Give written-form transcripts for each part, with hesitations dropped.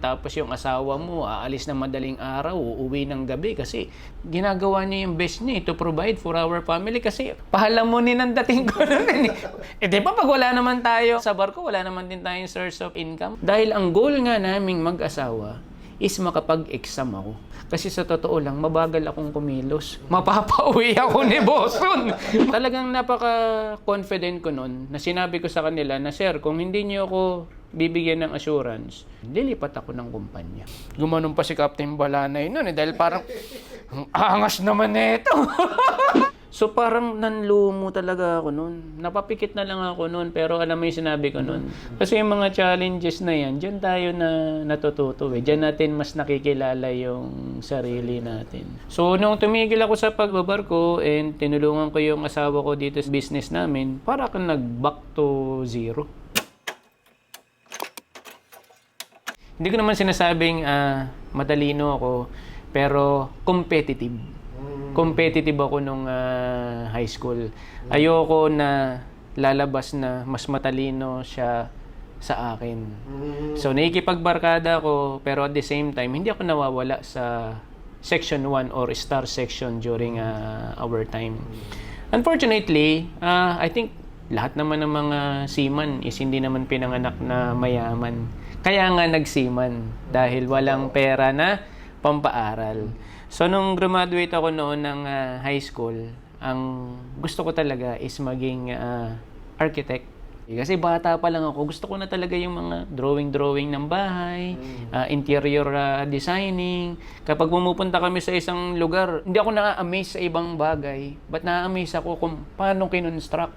Tapos yung asawa mo, aalis na madaling araw, uuwi ng gabi kasi ginagawa niya yung best niya to provide for our family kasi pahalamunin ang dating ko nun. Di ba pag wala naman tayo sa barko, wala naman din tayong source of income. Dahil ang goal nga naming mag-asawa is makapag-exam ako. Kasi sa totoo lang, mabagal akong kumilos. Mapapauwi ako ni Boston. Talagang napaka-confident ko nun na sinabi ko sa kanila na, Sir, kung hindi niyo ako bibigyan ng assurance, lilipat ako ng kumpanya. Gumanon pa si Captain Balanay nun dahil parang, ang angas naman nito. So parang nanlumo talaga ako nun. Napapikit na lang ako nun, pero alam mo yung sinabi ko nun. Kasi yung mga challenges na yan, dyan tayo na natututo. Dyan natin mas nakikilala yung sarili natin. So nung tumigil ako sa pagbabarko and tinulungan ko yung asawa ko dito sa business namin, para kang nag-back to zero. Hindi ko naman sinasabing matalino ako, pero competitive. Competitive ako nung high school. Ayoko na lalabas na mas matalino siya sa akin. So, nakikipagbarkada ako, pero at the same time, hindi ako nawawala sa Section 1 or Star Section during our time. Unfortunately, I think lahat naman ng mga seaman is hindi naman pinanganak na mayaman. Kaya nga nagseaman dahil walang pera na pampaaral. So, nung graduate ako noon ng high school, ang gusto ko talaga is maging architect. Kasi bata pa lang ako, gusto ko na talaga yung mga drawing ng bahay, interior designing. Kapag pumupunta kami sa isang lugar, hindi ako na-amaze sa ibang bagay, but na-amaze ako kung paano kinonstruct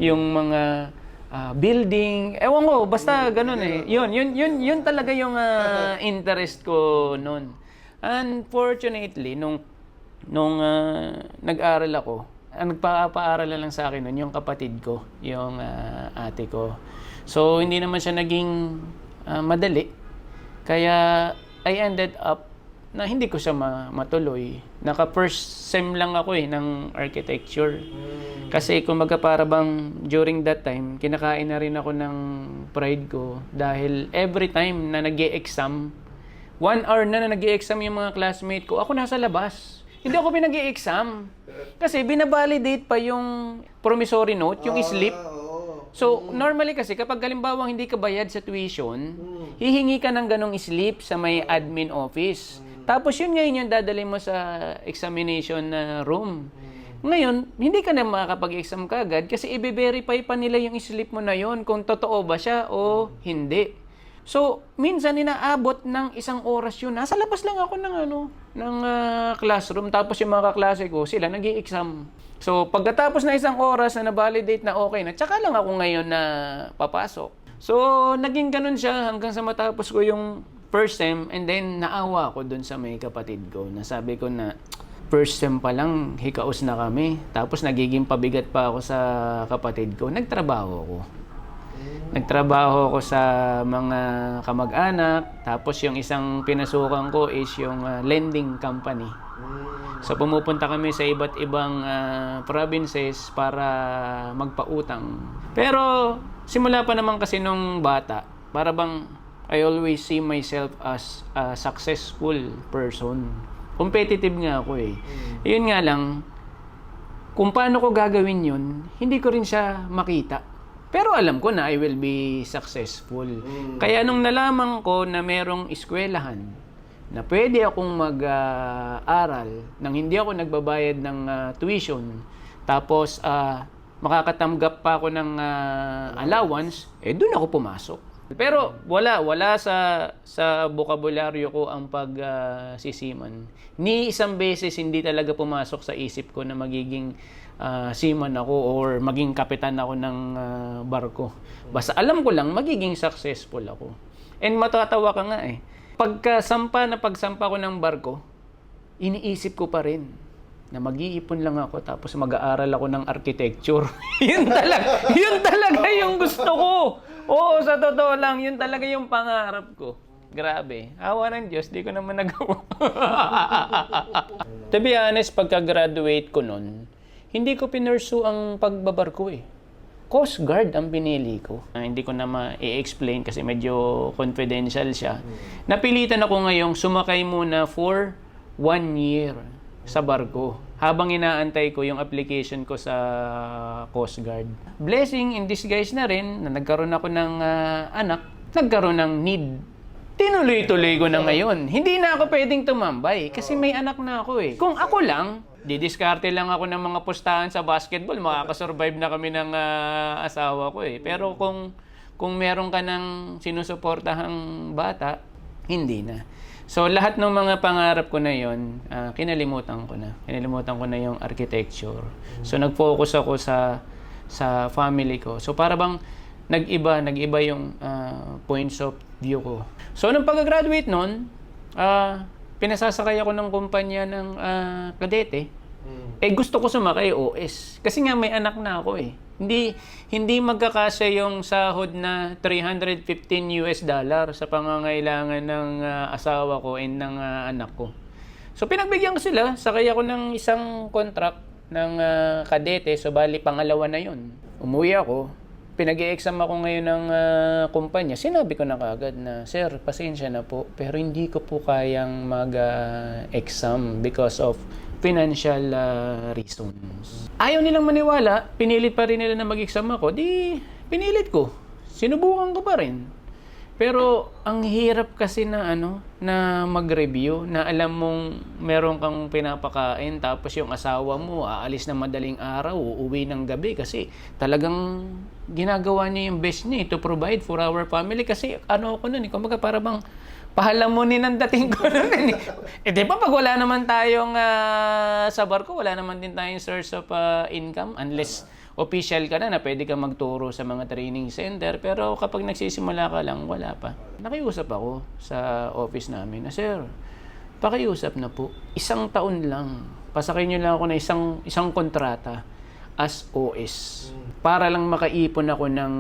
yung mga building. Ewan ko, basta ganun eh. Yun talaga yung interest ko noon. Unfortunately, nung nag-aral ako, ang nagpapaaral lang sa akin nun, yung kapatid ko, yung ate ko. So, hindi naman siya naging madali. Kaya, I ended up na hindi ko siya matuloy. Naka-first sem lang ako ng architecture. Kasi kumbaga para bang during that time, kinakain na rin ako ng pride ko. Dahil every time na nag-e-exam, 1 hour na nag-e-exam yung mga classmate ko, ako nasa labas. Hindi ako pinag-e-exam. Kasi binabalidate pa yung promissory note, yung slip. So, normally kasi kapag halimbawa hindi ka bayad sa tuition, hihingi ka ng ganong slip sa may admin office. Tapos yun ngayon yung dadali mo sa examination room. Ngayon, hindi ka na makakapag-exam kagad kasi i-verify pa nila yung slip mo na yon kung totoo ba siya o hindi. So, minsan inaabot ng 1 oras yun. Nasa labas lang ako ng classroom. Tapos yung mga kaklase ko, sila nag-i-exam. So, pagkatapos na 1 oras na na-validate na okay na, tsaka lang ako ngayon na papasok. So, naging ganun siya hanggang sa matapos ko yung first sem, and then naawa ako dun sa may kapatid ko. Nasabi ko na, first sem pa lang, hikaos na kami. Tapos nagiging pabigat pa ako sa kapatid ko. Nagtrabaho ako sa mga kamag-anak. Tapos yung isang pinasukan ko is yung lending company. So pumupunta kami sa iba't ibang provinces para magpautang. Pero simula pa naman kasi nung bata, para bang I always see myself as a successful person. Competitive nga ako eh. Yun nga lang, kung paano ko gagawin yun, hindi ko rin siya makita. Pero alam ko na I will be successful. Kaya nung nalaman ko na merong eskwelahan na pwede akong mag-aral nang hindi ako nagbabayad ng tuition, tapos makakatanggap pa ako ng allowance, doon ako pumasok. Pero wala sa bokabularyo ko ang pagsisiman. Ni isang beses hindi talaga pumasok sa isip ko na magiging seaman ako or maging kapitan ako ng barko. Basta alam ko lang magiging successful ako. And matatawa ka nga eh. Pagsampa ko ng barko, iniisip ko pa rin na mag-iipon lang ako tapos mag-aaral ako ng architecture. Yun talaga yung gusto ko. Oo, sa totoo lang, yun talaga yung pangarap ko. Grabe. Awa ng Diyos, di ko naman nagawa. To be honest, pagka-graduate ko nun, hindi ko pinursu ang pagbabarko eh. Coast Guard ang pinili ko. Hindi ko na ma-explain kasi medyo confidential siya. Napilitan ako ngayong sumakay muna for 1 year sa barko habang inaantay ko yung application ko sa Coast Guard. Blessing in disguise na rin na nagkaroon ako ng anak, nagkaroon ng need. Tinuloy-tuloy ko na ngayon. Hindi na ako pwedeng tumambay kasi may anak na ako eh. Kung ako lang, didiskarte lang ako ng mga pustahan sa basketball, makakasurvive na kami ng asawa ko eh. Pero kung meron ka ng sinusuportahang bata, hindi na. So lahat ng mga pangarap ko na yon, kinalimutan ko na. Kinalimutan ko na yung architecture. So nag-focus ako sa family ko. So para bang nag-iba yung points of view ko. So nung pag-graduate nun, pinasasakay ako ng kumpanya ng kadete. Gusto ko sumakay OS. Kasi nga may anak na ako eh. Hindi magkakasya yung sahod na $315 sa pangangailangan ng asawa ko and ng anak ko. So pinagbigyan ko sila, sakay ako ng isang contract ng kadete, so bali pangalawa na yun. Umuwi ako, pinag-i-exam ako ngayon ng kumpanya. Sinabi ko na kaagad na, "Sir, pasensya na po, pero hindi ko po kayang mag-exam because of financial reasons." Ayaw nilang maniwala, pinilit pa rin nila na mag-exam ako, di pinilit ko. Sinubukan ko pa rin. Pero ang hirap kasi na na mag-review, na alam mong meron kang pinapakain tapos yung asawa mo aalis na madaling araw, uuwi ng gabi kasi talagang ginagawa niya yung best niya to provide for our family kasi ako nun kumbaga para bang pahalamunin ang dating ko nun di ba pag wala naman tayong sa barko, wala naman din tayong source of income unless official ka na pwede ka magturo sa mga training center, pero kapag nagsisimula ka lang, wala pa. Nakiusap ako sa office namin na, "Sir, pakiusap na po. 1 taon lang. Pasakay niyo lang ako na isang kontrata as OS para lang makaipon ako ng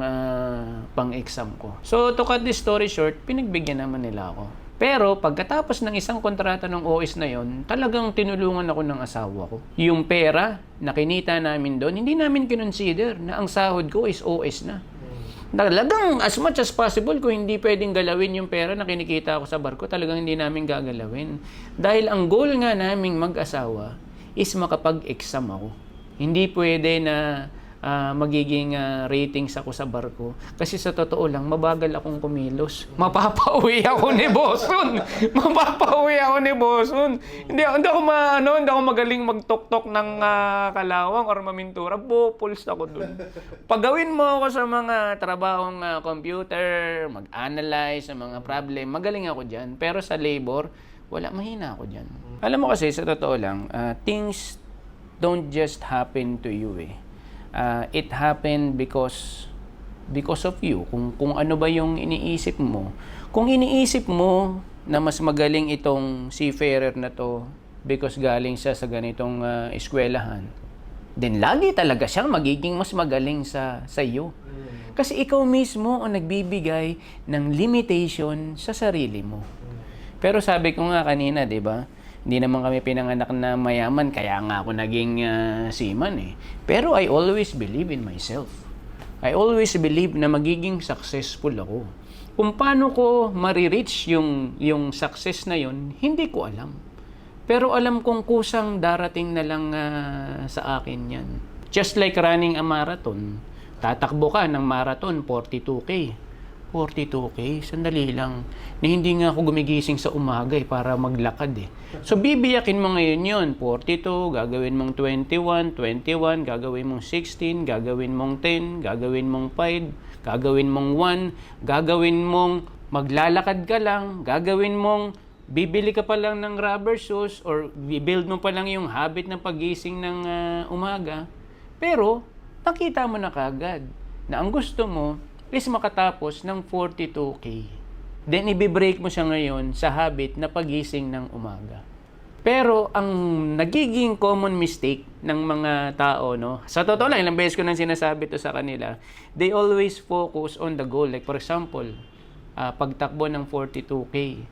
pang-exam ko." So, to cut this story short, pinagbigyan naman nila ako. Pero pagkatapos ng isang kontrata ng OS na yon, talagang tinulungan ako ng asawa ko. Yung pera na kinita namin doon, hindi namin kinonsider na ang sahod ko is OS na. Talagang as much as possible, kung hindi pwedeng galawin yung pera na kinikita ako sa barko, talagang hindi namin gagalawin. Dahil ang goal nga naming mag-asawa is makapag-exam ako. Hindi pwede na magiging ratings ako sa barko. Kasi sa totoo lang, mabagal akong kumilos. Mapapauwi ako ni Boson. Hindi ako magaling magtok-tok ng kalawang or mamintura. Pupuls ako dun. Pagawin mo ako sa mga trabahong computer, mag-analyze sa mga problem, magaling ako dyan. Pero sa labor, mahina ako dyan. Alam mo kasi, sa totoo lang, things don't just happen to you eh. It happened because of you. Kung ano ba yung iniisip mo. Kung iniisip mo na mas magaling itong seafarer na to because galing siya sa ganitong eskwelahan, then lagi talaga siyang magiging mas magaling sa iyo. Kasi ikaw mismo ang nagbibigay ng limitation sa sarili mo. Pero sabi ko nga kanina, 'di ba? Hindi naman kami pinanganak na mayaman, kaya nga ako naging seaman eh. Pero I always believe in myself. I always believe na magiging successful ako. Kung paano ko marireach yung success na yon, hindi ko alam. Pero alam kong kusang darating na lang sa akin yan. Just like running a marathon. Tatakbo ka ng marathon, 42K. 42K, sandali lang. Na hindi nga ako gumigising sa umaga para maglakad eh. So bibiyakin mo ngayon yun, 42, gagawin mong 21, gagawin mong 16, gagawin mong 10, gagawin mong 5, gagawin mong 1, gagawin mong maglalakad ka lang, gagawin mong bibili ka pa lang ng rubber shoes or build mo pa lang yung habit ng pagising ng umaga. Pero nakita mo na kagad na ang gusto mo is makatapos ng 42K. Then, ibibreak mo siya ngayon sa habit na pagising ng umaga. Pero, ang nagiging common mistake ng mga tao, sa totoo lang, ilang beses ko nang sinasabi to sa kanila, they always focus on the goal. Like, for example, pagtakbo ng 42K.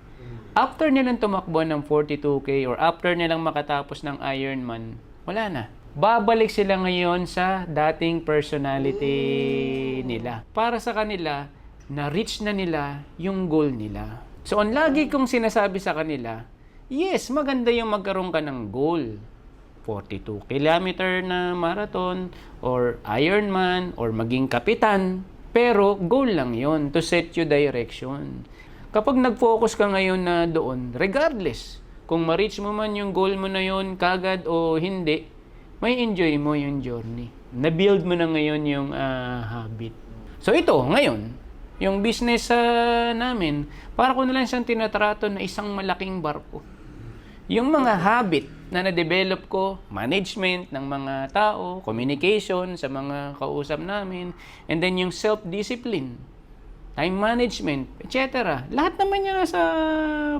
After nilang tumakbo ng 42K or after nilang makatapos ng Ironman, wala na. babalik sila ngayon sa dating personality nila. Para sa kanila, na-reach na nila yung goal nila. So, ang lagi kong sinasabi sa kanila, yes, maganda yung magkaroon ka ng goal. 42 kilometer na marathon, or Ironman, or maging kapitan. Pero, goal lang yon to set you direction. Kapag nag-focus ka ngayon na doon, regardless, kung ma-reach mo man yung goal mo na yon kagad o hindi, may enjoy mo yung journey. Na-build mo na ngayon yung habit. So ito, ngayon, yung business namin, para ko na lang siyang tinatrato na isang malaking barko. Yung mga habit na na-develop ko, management ng mga tao, communication sa mga kausap namin, and then yung self-discipline, time management, etc. Lahat naman yan nasa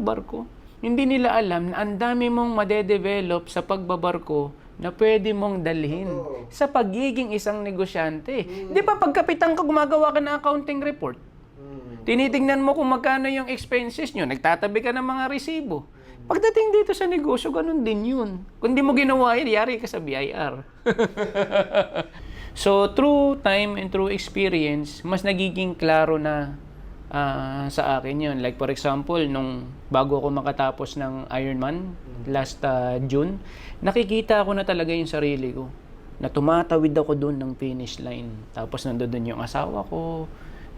barko. Hindi nila alam na ang dami mong madedevelop sa pagbabarko na pwede mong dalhin sa pagiging isang negosyante. Di ba pag kapitan ka, gumagawa ka ng accounting report? Tinitingnan mo kung magkano yung expenses nyo, nagtatabi ka ng mga resibo. Pagdating dito sa negosyo, ganun din yun. Kung di mo ginawa yan, yari ka sa BIR. So, through time and through experience, mas nagiging klaro na sa akin yun. Like for example, nung bago ako makatapos ng Ironman last June, nakikita ko na talaga yung sarili ko. Na tumatawid ako doon ng finish line. Tapos nandoon yung asawa ko,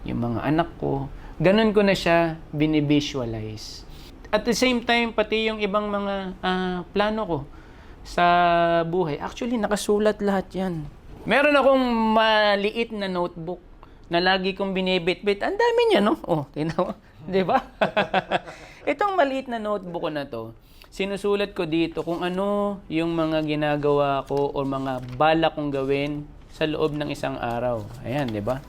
yung mga anak ko. Ganun ko na siya binivisualize. At the same time, pati yung ibang mga plano ko sa buhay, actually nakasulat lahat yan. Meron akong maliit na notebook na lagi kong binibit-bit. Ang dami niya, no? Oh, tingnan mo. Di ba? Itong maliit na notebook ko na to, sinusulat ko dito kung ano yung mga ginagawa ko o mga balak kong gawin sa loob ng isang araw. Ayan, di ba?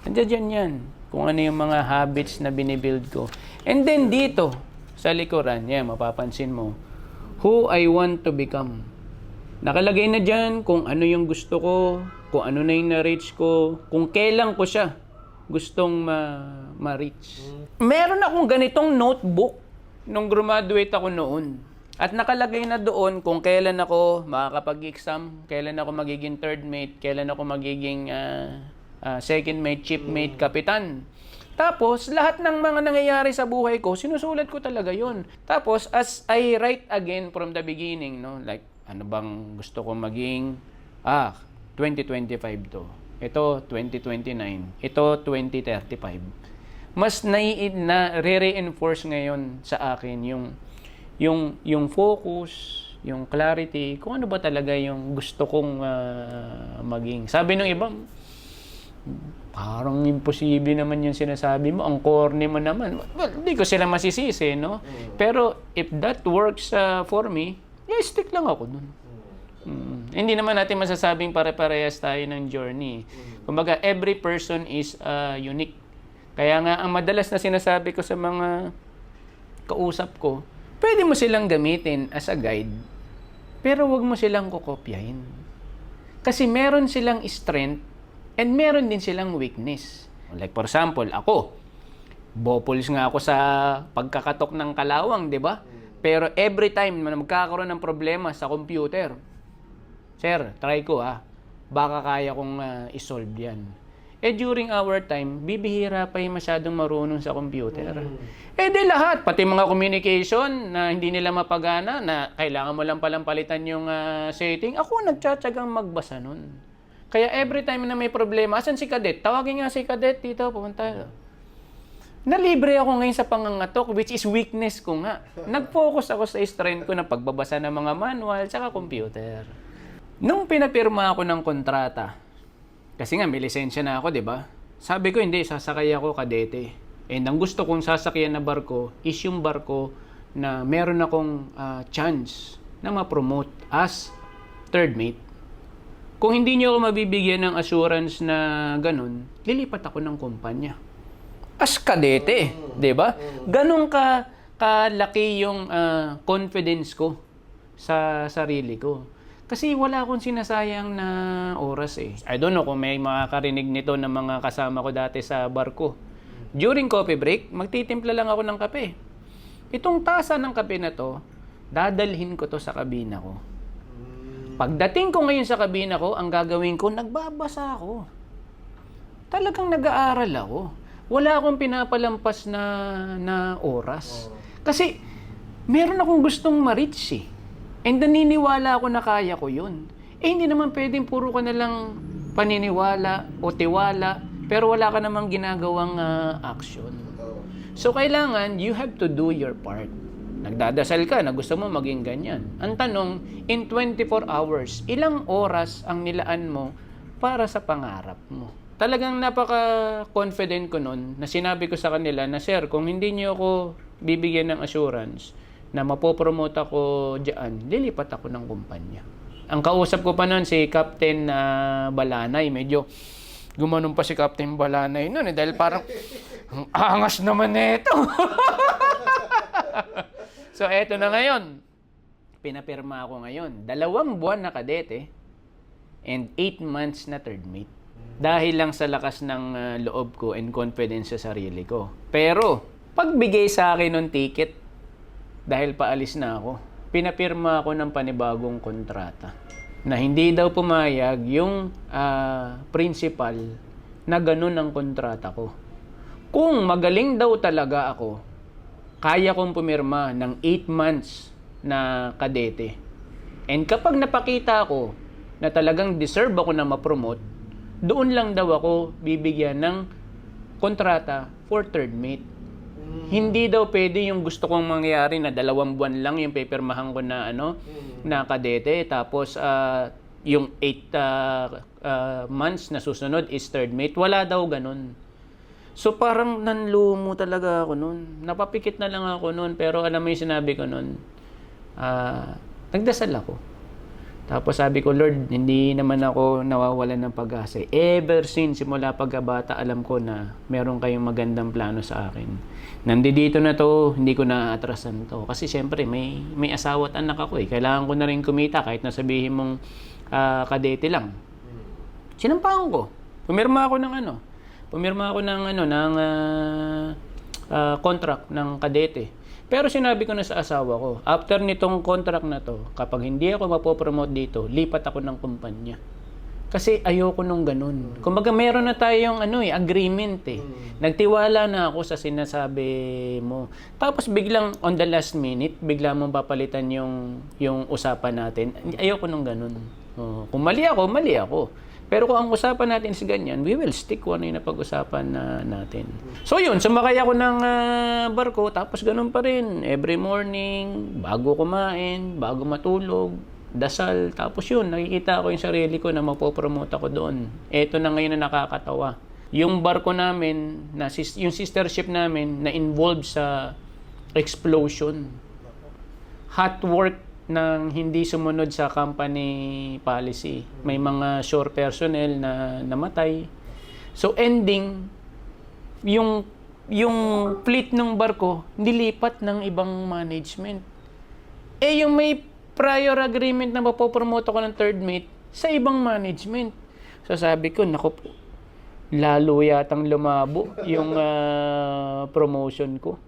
Nandiyan yan. Kung ano yung mga habits na binibuild ko. And then dito, sa likuran, yan, mapapansin mo, who I want to become. Nakalagay na dyan kung ano yung gusto ko, kung ano na yung na-reach ko, kung kailan ko siya gustong ma-reach. Meron akong ganitong notebook nung graduate ako noon. At nakalagay na doon kung kailan ako makakapag-exam, kailan ako magiging third mate, kailan ako magiging second mate, chief mate, kapitan. Tapos, lahat ng mga nangyayari sa buhay ko, sinusulat ko talaga yon. Tapos, as I write again from the beginning, no, like, ano bang gusto ko maging, 2025 to. Ito, 2029. Ito, 2035. Mas re-reinforce ngayon sa akin yung focus, yung clarity, kung ano ba talaga yung gusto kong maging. Sabi ng iba, parang imposible naman yung sinasabi mo. Ang corny mo naman. Well, hindi ko sila masisisi, no? Pero if that works for me, stick lang ako dun. Hindi naman natin masasabing pare-parehas tayo ng journey. Kumbaga, every person is unique. Kaya nga, ang madalas na sinasabi ko sa mga kausap ko, pwede mo silang gamitin as a guide, pero wag mo silang kokopyahin. Kasi meron silang strength and meron din silang weakness. Like for example, ako, bopuls nga ako sa pagkakatok ng kalawang, di ba? Pero every time na magkakaroon ng problema sa computer, sir, try ko baka kaya kong isolve yan. During our time, bibihira pa yung masyadong marunong sa computer. Di lahat, pati mga communication na hindi nila mapagana, na kailangan mo lang palang palitan yung setting, ako nagtsatsagang magbasa nun. Kaya every time na may problema, asan si Cadet? Tawagin nga si Cadet dito, pumunta. Nalibre ako ngayon sa pangangatok, which is weakness ko nga. Nag-focus ako sa strength ko na pagbabasa ng mga manual tsaka computer. Nung pinapirma ako ng kontrata, kasi nga may lisensya na ako, di ba? Sabi ko, hindi, sasakay ako Kadete. And ang gusto kong sasakyan na barko is yung barko na meron akong chance na ma-promote as third mate. Kung hindi niyo ako mabibigyan ng assurance na ganun, lilipat ako ng kumpanya. As Kadete, di ba? Ganun kalaki yung confidence ko sa sarili ko. Kasi wala akong sinasayang na oras eh. I don't know kung may makakarinig nito ng mga kasama ko dati sa barko. During coffee break, magtitimpla lang ako ng kape. Itong tasa ng kape na to, dadalhin ko to sa kabina ko. Pagdating ko ngayon sa kabina ko, ang gagawin ko, nagbabasa ako. Talagang nag-aaral ako. Wala akong pinapalampas na oras. Kasi meron akong gustong ma-reach eh. And naniniwala ako na kaya ko yun. Hindi naman pwedeng puro ka na lang paniniwala o tiwala, pero wala ka namang ginagawang action. So kailangan, you have to do your part. Nagdadasal ka na gusto mo maging ganyan. Ang tanong, in 24 hours, ilang oras ang nilaan mo para sa pangarap mo? Talagang napaka-confident ko nun na sinabi ko sa kanila na, sir, kung hindi niyo ako bibigyan ng assurance na mapopromote ako dyan, lilipat ako ng kumpanya. Ang kausap ko pa nun si Captain Balanay. Medyo gumanon pa si Captain Balanay nun dahil parang ang angas naman nito. So eto na ngayon. Pinapirma ako ngayon. 2 buwan na kadete and 8 months na third mate. Dahil lang sa lakas ng loob ko and confidence sa sarili ko. Pero, pagbigay sa akin ng ticket, dahil paalis na ako, pinapirma ako ng panibagong kontrata. Na hindi daw pumayag yung principal na ganun ang kontrata ko. Kung magaling daw talaga ako, kaya kong pumirma ng 8 months na kadete. And kapag napakita ko na talagang deserve ako na ma-promote, doon lang daw ako bibigyan ng kontrata for third mate. Hindi daw pwede yung gusto kong mangyari na 2 buwan lang yung pipirmahan ko na na kadete, tapos yung 8 months na susunod is third mate. Wala daw ganun. So parang nanlumo talaga ako nun. Napapikit na lang ako nun, pero alam mo yung sinabi ko nun, nagdasal ako. Tapos sabi ko, Lord, hindi naman ako nawawalan ng pag-asa. Ever since, simula pagkabata, alam ko na meron kayong magandang plano sa akin. Nandito na to, hindi ko na-atrasan to. Kasi siyempre, may asawa at anak ako eh. Kailangan ko na rin kumita kahit nasabihin mong kadete lang. Sinampahan ko. Pumirma ako ng contract ng kadete. Pero sinabi ko na sa asawa ko, after nitong contract na to, kapag hindi ako mapopromote dito, lipat ako ng kumpanya. Kasi ayoko nung ganun. Kumbaga meron na tayong agreement eh. Nagtiwala na ako sa sinasabi mo. Tapos biglang on the last minute, bigla mong papalitan yung usapan natin. Ayoko nung ganun. Kung mali ako. Pero kung ang usapan natin is ganyan, we will stick kung ano yung napag-usapan natin. So yun, sumakay ako ng barko, tapos ganun pa rin. Every morning, bago kumain, bago matulog, dasal. Tapos yun, nakikita ko yung sarili ko na mapopromote ako doon. Eto na ngayon na nakakatawa. Yung barko namin, yung sister ship namin, na involved sa explosion. Hot work nang hindi sumunod sa company policy. May mga shore personnel na namatay. So ending, yung fleet ng barko nilipat ng ibang management. Yung may prior agreement na mapopromote ako ng third mate sa ibang management. So sabi ko, naku po, lalo yatang lumabo yung promotion ko.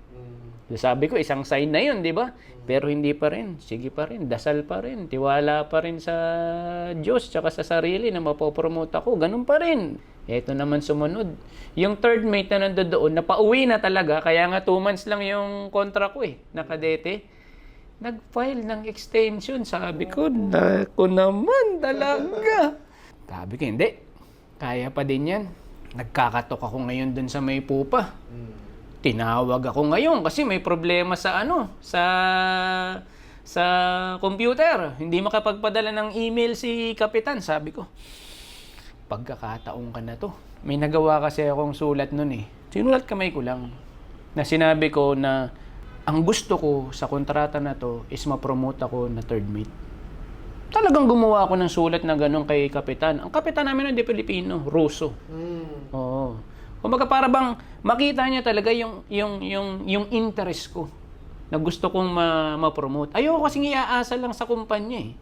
So sabi ko, isang sign na yun, di ba? Pero hindi pa rin. Sige pa rin. Dasal pa rin. Tiwala pa rin sa Diyos tsaka sa sarili na mapopromote ako. Ganun pa rin. Eto naman sumunod. Yung third mate na nandoon, napauwi na talaga. Kaya nga 2 months lang yung contract ko nakadete. Nag-file ng extension. Sabi ko, naku naman talaga. Sabi ko, hindi. Kaya pa din yan. Nagkakatok ako ngayon dun sa may pupa. Tinawag ako ngayon kasi may problema sa computer. Hindi makapagpadala ng email si Kapitan. Sabi ko, pagkakataon ka na to. May nagawa kasi akong sulat nun eh. Sinulat kamay ko lang. Na sinabi ko na ang gusto ko sa kontrata na to is ma-promote ako na third mate. Talagang gumawa ako ng sulat na ganun kay Kapitan. Ang Kapitan namin hindi Pilipino, Ruso. Oo. Kumbaga para bang makita niya talaga yung interest ko na gusto kong ma-promote. Ayoko kasing iaasa lang sa kumpanya eh.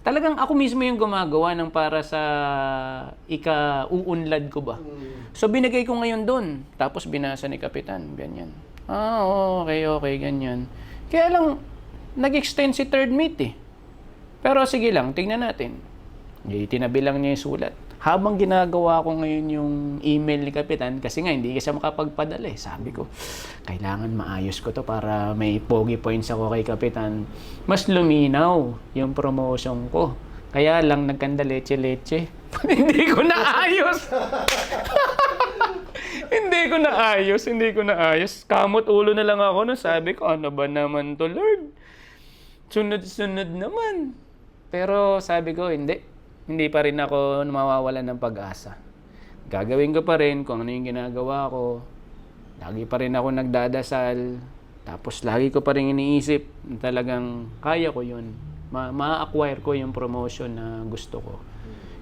Talagang ako mismo yung gumagawa ng para sa ika-uunlad ko ba. So binigay ko ngayon doon. Tapos binasa ni Kapitan, ganyan. Okay, ganyan. Kaya lang, nag-extend si third mate eh. Pero sige lang, tingnan natin. Tinabi lang niya yung sulat. Habang ginagawa ko ngayon yung email ni Kapitan, kasi nga hindi siya makapagpadala eh. Sabi ko, kailangan maayos ko to para may pogi points ako kay Kapitan. Mas luminaw yung promotion ko. Kaya lang nagkanda leche-leche. Hindi ko naayos. Hindi ko naayos. Kamot ulo na lang ako. Sabi ko, ano ba naman to, Lord? Sunod-sunod naman. Pero sabi ko, hindi pa rin ako mawawalan ng pag-asa. Gagawin ko pa rin kung ano yung ginagawa ko. Lagi pa rin ako nagdadasal. Tapos lagi ko pa rin iniisip na talagang kaya ko yun. Ma-acquire ko yung promotion na gusto ko.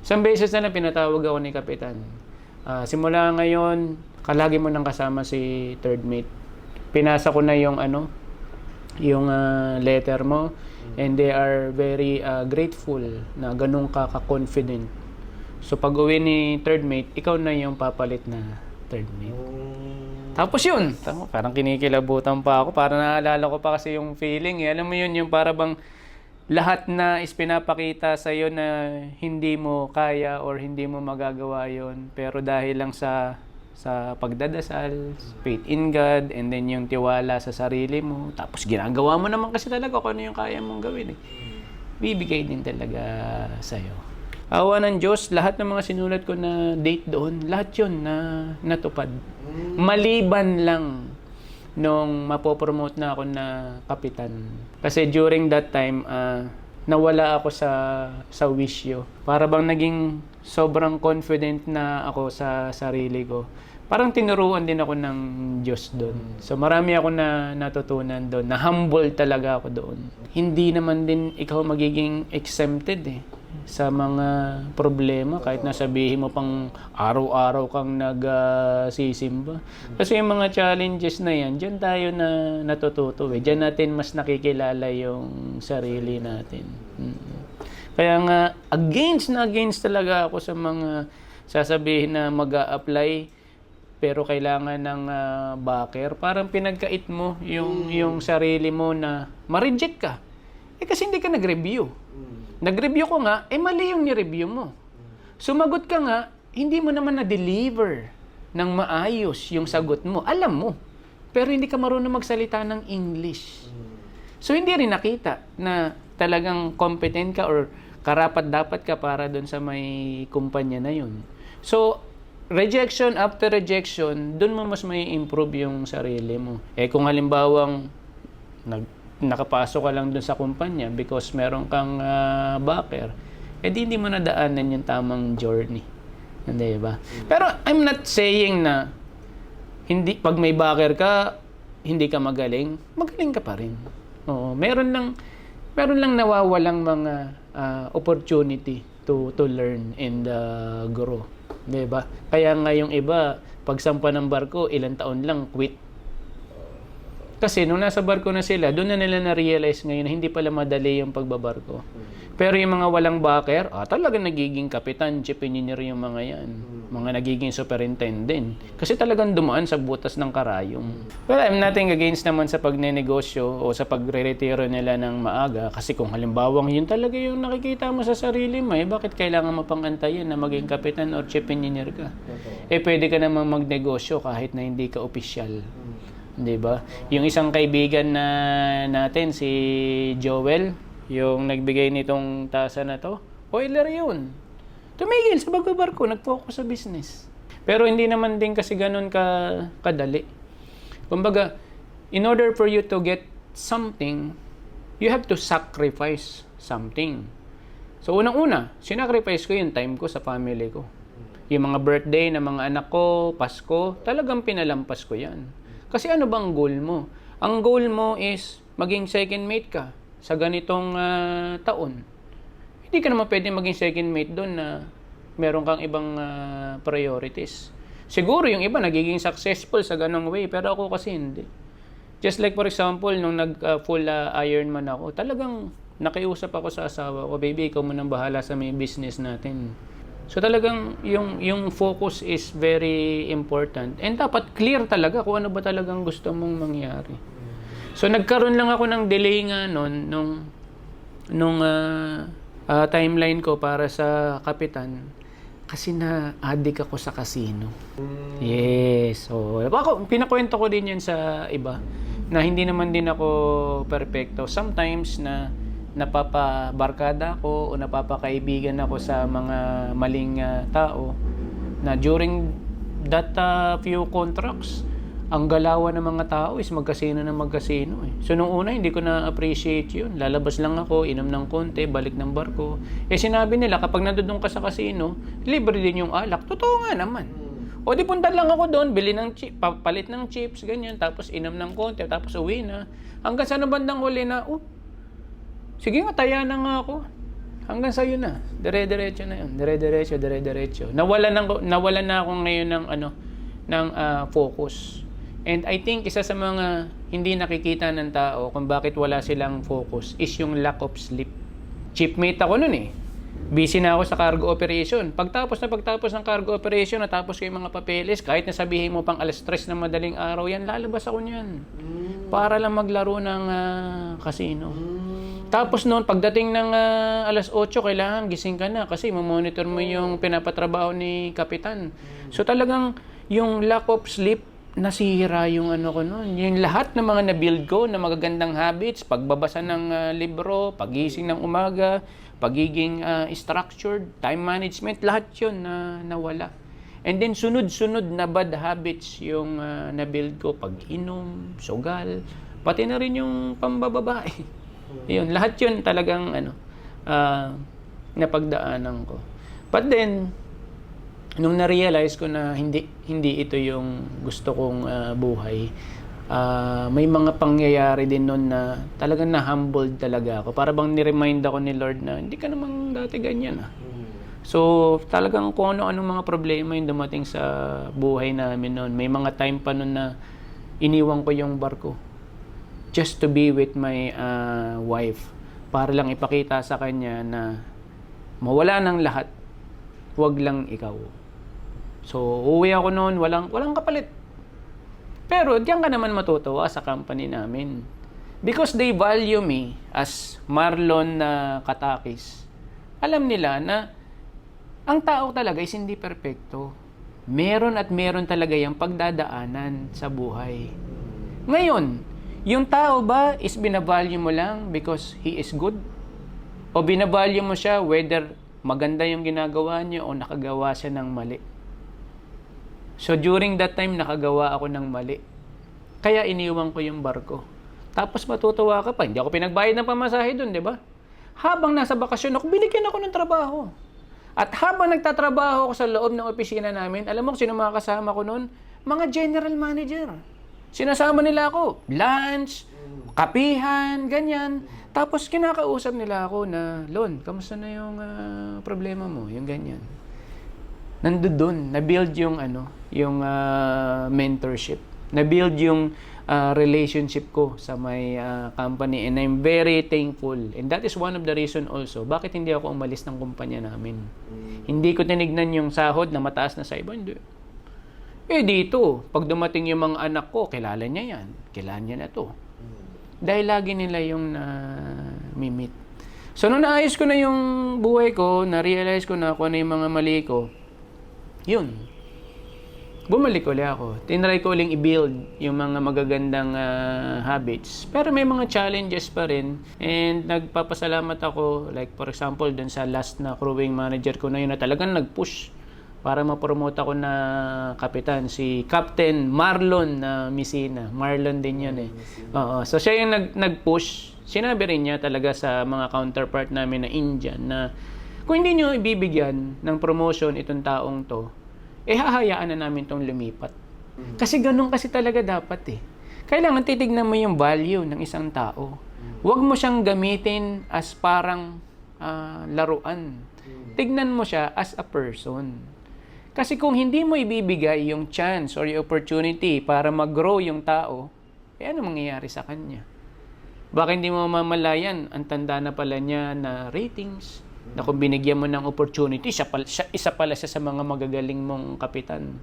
Isang beses na pinatawag ako ni Kapitan. Simula ngayon, kalagi mo nang kasama si third mate. Pinasa ko na yung yung letter mo. And they are very grateful na ganun ka-confident. So pag uwi ni third mate, ikaw na yung papalit na third mate. Tapos yun, parang kinikilabutan pa ako. Parang naalala ko pa kasi yung feeling. Alam mo yun, yung para bang lahat na is pinapakita sa'yo na hindi mo kaya or hindi mo magagawa yun. Pero dahil lang sa pagdadasal, faith in God, and then yung tiwala sa sarili mo. Tapos ginagawa mo naman kasi talaga kung ano yung kaya mong gawin eh. Bibigay din talaga sa'yo. Awa ng Diyos, lahat ng mga sinulat ko na date doon, lahat yun na natupad. Maliban lang nung mapopromote na ako na kapitan. Kasi during that time, nawala ako sa wisyo. Para bang naging sobrang confident na ako sa sarili ko. Parang tinuruan din ako ng Diyos doon. So marami ako na natutunan doon. Na-humble talaga ako doon. Hindi naman din ikaw magiging exempted eh sa mga problema kahit nasabihin mo pang araw-araw kang nagsisimba. Kasi yung mga challenges na yan, dyan tayo na natututo eh. Dyan natin mas nakikilala yung sarili natin. Kaya nga, against talaga ako sa mga sasabihin na mag-a-apply pero kailangan ng backer. Parang pinagkait mo yung sarili mo na ma-reject ka. Kasi hindi ka nag-review. Nag-review ko nga, mali yung ni-review mo. Sumagot ka nga, hindi mo naman na-deliver ng maayos yung sagot mo. Alam mo, pero hindi ka marunong magsalita ng English. So hindi rin nakita na talagang competent ka or karapat-dapat ka para doon sa may kumpanya na yun. So, rejection after rejection, doon mo mas may improve yung sarili mo. Kung halimbawang nakapasok ka lang doon sa kumpanya because meron kang backer, hindi mo nadaanan yung tamang journey. Hindi ba? Pero I'm not saying na pag may backer ka, hindi ka magaling. Magaling ka pa rin. Oo, meron lang nawawalang mga opportunity to learn and grow. Diba? Kaya nga yung iba, pagsampa ng barko, ilang taon lang, quit. Kasi nung nasa barko na sila, doon na nila na-realize ngayon na hindi pala madali yung pagbabarko. Pero yung mga walang backer, talagang nagiging kapitan, chief engineer yung mga yan. Mga nagiging superintendent. Kasi talagang dumaan sa butas ng karayom. Well, I'm nothing against naman sa pagnenegosyo o sa pagre-retiro nila ng maaga. Kasi kung halimbawang yun talaga yung nakikita mo sa sarili mo, bakit kailangan mo pang antayin na maging kapitan o chief engineer ka? Pwede ka namang magnegosyo kahit na hindi ka opisyal. Di ba? Yung isang kaibigan natin, si Joel, yung nagbigay nitong tasa na to, oiler yun. Tumigil sa pagbabarko, nag-focus sa business. Pero hindi naman din kasi ganun kadali. Kumbaga, in order for you to get something, you have to sacrifice something. So, unang-una, sinacrifice ko yung time ko sa family ko. Yung mga birthday ng mga anak ko, Pasko, talagang pinalampas ko yan. Kasi ano bang goal mo? Ang goal mo is maging second mate ka sa ganitong taon. Hindi ka naman pwede maging second mate doon na meron kang ibang priorities. Siguro yung iba nagiging successful sa ganong way, pero ako kasi hindi. Just like for example, nung nag-full Ironman ako, talagang nakiusap ako sa asawa ko, baby, ikaw munang bahala sa may business natin. So talagang yung focus is very important. And dapat clear talaga kung ano ba talagang gusto mong mangyari. So nagkaroon lang ako ng delay nga noon nung nung timeline ko para sa kapitan, kasi na-addict ako sa casino. Yes. So, ako, pinakwento ko din yan sa iba na hindi naman din ako perfecto. Sometimes na napapabarkada ako o napapakaibigan ako sa mga maling tao na during that few contracts, ang galawan ng mga tao is magkasino na magkasino eh. So nung una hindi ko na-appreciate yun. Lalabas lang ako, inom ng konti, balik ng barko. Eh sinabi nila kapag nandun ka sa casino, libre din yung alak. Totoo nga naman. O di punta lang ako doon, bili ng palit ng chips, ganyan, tapos inom ng konti, tapos uwi na. Hanggang sa bandang huli na, sige nga, taya na nga ako. Hanggang sa'yo na. Dire-diretso na yun. Dire-diretso. Nawalan na ako ngayon ng focus. And I think isa sa mga hindi nakikita ng tao kung bakit wala silang focus is yung lack of sleep. Chipmate ako nun eh. Busy na ako sa cargo operation. Pagtapos ng cargo operation, natapos ko yung mga papeles, kahit nasabihin mo pang alas 3 ng madaling araw, yan, lalabas ako niyan. Para lang maglaro ng casino. Tapos noon, pagdating ng alas 8, kailangan gising ka na kasi mamonitor mo yung pinapatrabaho ni Kapitan. So talagang yung lack of sleep, nasira yung ko noon. Yung lahat ng mga na-build ko na magagandang habits, pagbabasa ng libro, pagising ng umaga, pagiging structured, time management, lahat yun na nawala. And then sunod-sunod na bad habits yung na-build ko, pag-inom, sugal, pati na rin yung pambababae. Yun, lahat yun talagang napagdaanan ko. But then, nung na-realize ko na hindi ito yung gusto kong buhay, may mga pangyayari din noon na talagang na-humbled talaga ako. Para bang ni-remind ako ni Lord na hindi ka namang dati ganyan So, talagang kung ano-anong mga problema yung dumating sa buhay namin noon. May mga time pa noon na iniwan ko yung barko just to be with my wife. Para lang ipakita sa kanya na mawala ng lahat, wag lang ikaw. So, uwi ako noon, walang kapalit. Pero diyan ka naman matutuwa sa company namin. Because they value me as Marlon Katakis. Alam nila na ang tao talaga is hindi perpekto. Meron at meron talaga yung pagdadaanan sa buhay. Ngayon, yung tao ba is binavalue mo lang because he is good? O binavalue mo siya whether maganda yung ginagawa niya o nakagawa siya ng mali? So during that time, nakagawa ako ng mali. Kaya iniwan ko yung barko. Tapos matutuwa ka pa. Hindi ako pinagbayad ng pamasahe doon, di ba? Habang nasa bakasyon ako, binigyan ako ng trabaho. At habang nagtatrabaho ako sa loob ng opisina namin, alam mo kung sino mga kasama ko noon? Mga general manager. Sinasama nila ako. Lunch, kapihan, ganyan. Tapos kinakausap nila ako na, Lon, kamusta na yung problema mo? Yung ganyan. Nandoon, na-build yung yung mentorship. Na-build yung relationship ko sa my company, and I'm very thankful. And that is one of the reason also bakit hindi ako umalis ng kumpanya namin. Hindi ko tinignan yung sahod na mataas na sa iba, hindi. Eh dito, pag dumating yung mga anak ko, kilala niya yan. Kilala niya na to. Dahil lagi nila yung na-meet. So nung naayos ko na yung buhay ko, na-realize ko na kung ano yung mga mali ko, yun. Bumalik ulit ako. Tinry ko uling i-build yung mga magagandang habits. Pero may mga challenges pa rin. And nagpapasalamat ako, like for example, dun sa last na crewing manager ko na yun na talagang nag-push para ma-promote ako na kapitan. Si Captain Marlon Messina. Marlon din yun eh. Oo. So siya yung nag-push. Sinabi rin niya talaga sa mga counterpart namin na Indian na kung hindi nyo ibibigyan ng promotion itong taong to, hahayaan na namin itong lumipat. Kasi ganun kasi talaga dapat eh. Kailangan titignan mo yung value ng isang tao. Huwag mo siyang gamitin as parang laruan. Tignan mo siya as a person. Kasi kung hindi mo ibibigay yung chance or yung opportunity para mag-grow yung tao, ano mangyayari sa kanya? Baka hindi mo mamalayan, ang tanda na pala niya na ratings, na kung binigyan mo ng opportunity, isa pala siya sa mga magagaling mong kapitan.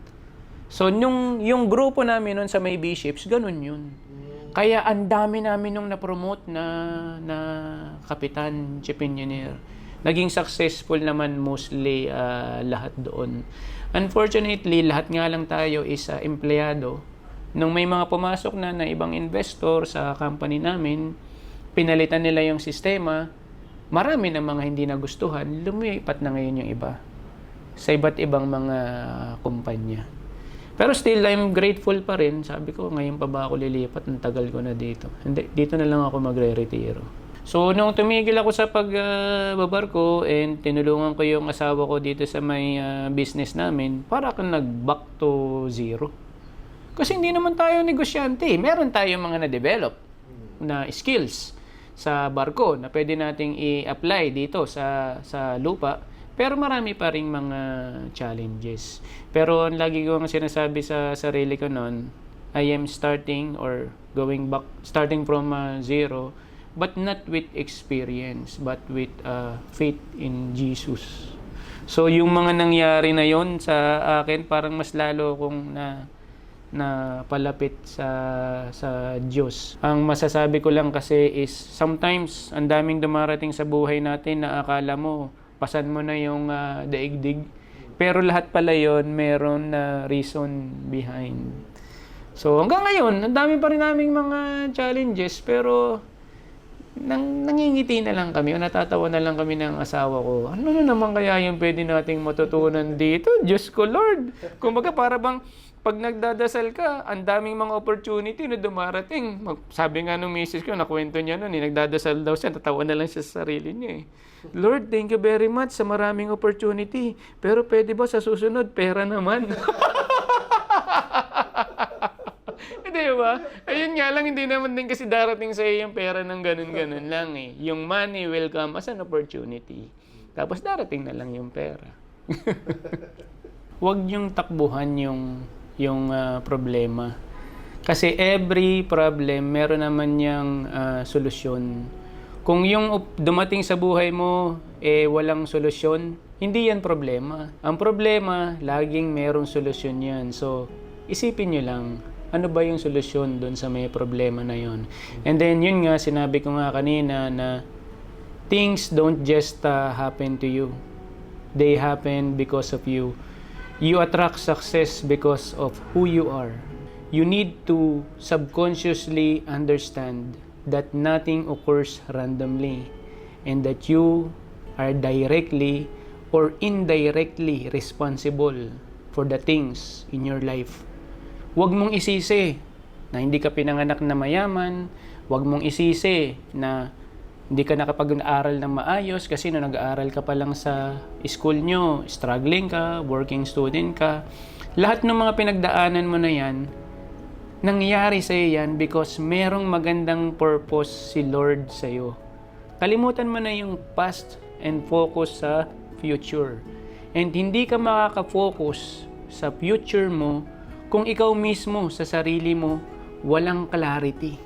So, yung grupo namin nun sa may B-ships, ganun yun. Kaya ang dami namin nung na-promote na kapitan, chief engineer. Naging successful naman mostly lahat doon. Unfortunately, lahat nga lang tayo is empleyado. Nung may mga pumasok na ibang investor sa company namin, pinalitan nila yung sistema, marami na mga hindi nagustuhan, lumipat na ngayon yung iba sa iba't ibang mga kumpanya. Pero still, I'm grateful pa rin. Sabi ko, ngayon pa ba ako lilipat? Ang tagal ko na dito. Hindi, dito na lang ako magre-retiro. So, nung tumigil ako sa pagbabarko and tinulungan ko yung asawa ko dito sa may business namin, para kang nag-back to zero. Kasi hindi naman tayo negosyante. Meron tayong mga na-develop na skills sa barko na pwede nating i-apply dito sa lupa. Pero marami pa ring mga challenges. Pero ang lagi ko sinasabi sa sarili ko noon, I am starting or going back, starting from zero, but not with experience, but with faith in Jesus. So yung mga nangyari na yon sa akin, parang mas lalo kong na palapit sa Diyos. Ang masasabi ko lang kasi is sometimes ang daming dumarating sa buhay natin na akala mo pasan mo na yung daigdig. Pero lahat pala yon meron na reason behind. So hanggang ngayon, ang dami pa rin naming mga challenges, pero nangingiti na lang kami o natatawa na lang kami ng asawa ko. Ano na naman kaya yung pwede nating matutunan dito? Diyos ko, Lord! Kumbaga para bang pag nagdadasal ka, ang daming mga opportunity na dumarating. Sabi nga nung misis ko, nakwento niya nun, nagdadasal daw siya, tatawa na lang siya sa sarili niya eh. Lord, thank you very much sa maraming opportunity. Pero pwede ba sa susunod, pera naman? Hindi ba? Ayun nga lang, hindi naman din kasi darating sa iyo yung pera ng ganun-ganun lang eh. Yung money will come as an opportunity. Tapos darating na lang yung pera. Huwag yung takbuhan yung problema. Kasi every problem, meron naman niyang solusyon. Kung yung dumating sa buhay mo, walang solusyon, hindi yan problema. Ang problema, laging merong solusyon yan. So, isipin nyo lang, ano ba yung solusyon doon sa may problema na yon? And then, yun nga, sinabi ko nga kanina na things don't just happen to you. They happen because of you. You attract success because of who you are. You need to subconsciously understand that nothing occurs randomly and that you are directly or indirectly responsible for the things in your life. Huwag mong isisi na hindi ka pinanganak na mayaman. Huwag mong isisi na hindi ka nakapag-aaral ng maayos kasi nung nag-aaral ka pa lang sa school nyo, struggling ka, working student ka. Lahat ng mga pinagdaanan mo na yan, nangyari sa iyo yan because merong magandang purpose si Lord sa iyo. Kalimutan mo na yung past and focus sa future. And hindi ka makaka-focus sa future mo kung ikaw mismo sa sarili mo walang clarity.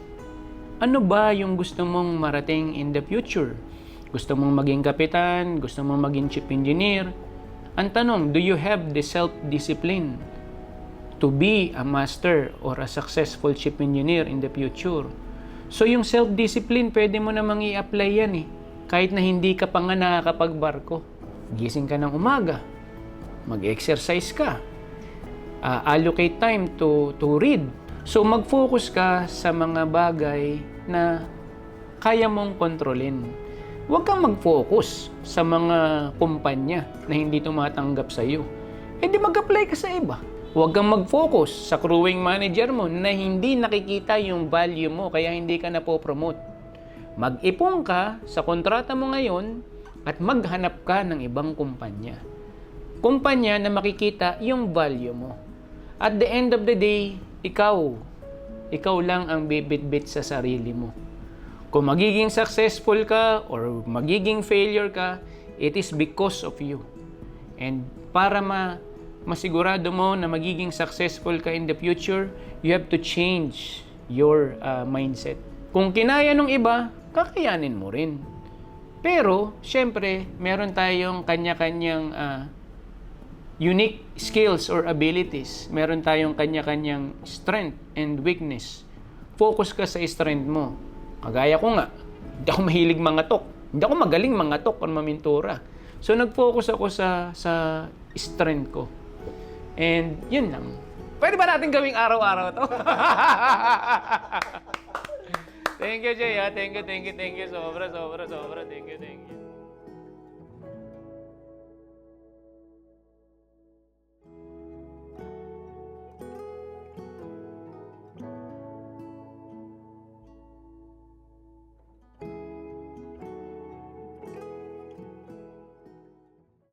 Ano ba yung gusto mong marating in the future? Gusto mong maging kapitan? Gusto mong maging chief engineer? Ang tanong, do you have the self-discipline to be a master or a successful chief engineer in the future? So yung self-discipline, pwede mo namang i-apply yan eh. Kahit na hindi ka pa nga nakakapagbarko. Gising ka ng umaga. Mag-exercise ka. Allocate time to read. So mag-focus ka sa mga bagay na kaya mong kontrolin. Huwag kang mag-focus sa mga kumpanya na hindi tumatanggap sa iyo. Di mag-apply ka sa iba. Huwag kang mag-focus sa crewing manager mo na hindi nakikita yung value mo kaya hindi ka napopromote. Mag-ipon ka sa kontrata mo ngayon at maghanap ka ng ibang kumpanya. Kumpanya na makikita yung value mo. At the end of the day, ikaw lang ang bibit-bit sa sarili mo. Kung magiging successful ka or magiging failure ka, it is because of you. And para masigurado mo na magiging successful ka in the future, you have to change your mindset. Kung kinaya ng iba, kakayanin mo rin. Pero, syempre, meron tayong kanya-kanyang unique skills or abilities. Meron tayong kanya-kanyang strength and weakness. focus ka sa strength mo. Kagaya ko nga, hindi ako mahilig mangatok. Hindi ako magaling mangatok o mamintura. So, nag-focus ako sa strength ko. And, yun lang. Pwede ba natin gawing araw-araw to? Thank you, Jay. Thank you. Sobra. Thank you.